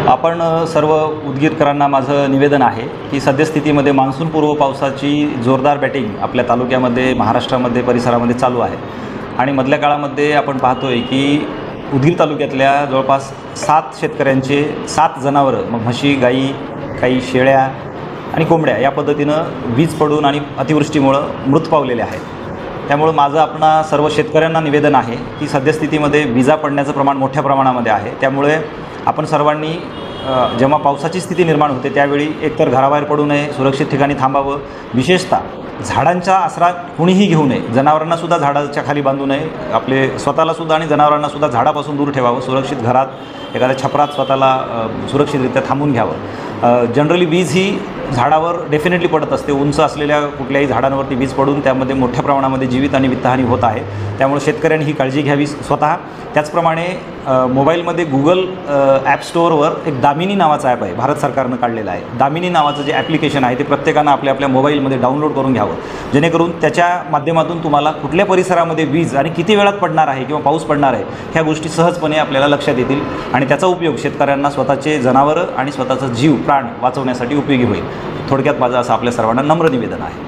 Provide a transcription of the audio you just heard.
आपण सर्व उदगीरकरांना माझं निवेदन आहे की सद्यस्थितीमध्ये मान्सूनपूर्व पावसाची जोरदार बॅटिंग आपल्या तालुक्यामध्ये, महाराष्ट्रामध्ये, परिसरामध्ये चालू आहे आणि मधल्या काळामध्ये आपण पाहतोय की उदगीर तालुक्यातल्या जवळपास 7 शेतकऱ्यांचे 7 जनावरं, मग म्हशी, गाई, काही शेळ्या आणि कोंबड्या या पद्धतीनं वीज पडून आणि अतिवृष्टीमुळं मृत पावलेले आहेत। त्यामुळे माझं आपणा सर्व शेतकऱ्यांना निवेदन आहे की सद्यस्थितीमध्ये विजा पडण्याचं प्रमाण मोठ्या प्रमाणामध्ये आहे। त्यामुळे आपण सर्वांनी जेव्हा पावसाची स्थिती निर्माण होते त्यावेळी एकतर घराबाहेर पडू नये, सुरक्षित ठिकाणी थांबावं, विशेषतः झाडांचा आसरा कुणीही घेऊ नये, जनावरांनासुद्धा झाडाच्या खाली बांधू नये, आपले स्वतःलासुद्धा आणि जनावरांनासुद्धा झाडापासून दूर ठेवावं, सुरक्षित घरात एखाद्या छपरात स्वतःला सुरक्षितरित्या थांबून घ्यावं। जनरली वीज ही झाडावर डेफिनेटली पडत असते, उंच असलेल्या कुठल्याही झाडांवरती वीज पडून त्यामध्ये मोठ्या प्रमाणामध्ये जीवित आणि वित्तहानी होत आहे। त्यामुळे शेतकऱ्यांनी ही काळजी घ्यावी स्वतः। त्याचप्रमाणे मोबाईलमध्ये गुगल ॲप स्टोअरवर एक दामिनी नावाचा ॲप आहे, भारत सरकारनं काढलेला आहे। दामिनी नावाचं जे ॲप्लिकेशन आहे ते प्रत्येकानं आपल्या आपल्या मोबाईलमध्ये डाउनलोड करून घ्यावं, जेणेकरून त्याच्या माध्यमातून तुम्हाला कुठल्या परिसरामध्ये वीज आणि किती वेळात पडणार आहे किंवा पाऊस पडणार आहे ह्या गोष्टी सहजपणे आपल्याला लक्षात येतील आणि त्याचा उपयोग शेतकऱ्यांना स्वतःचे जनावरं आणि स्वतःचा जीव, प्राण वाचवण्यासाठी उपयोगी होईल। थोडक्यात माझं असं आपल्या सर्वांना नम्र निवेदन आहे।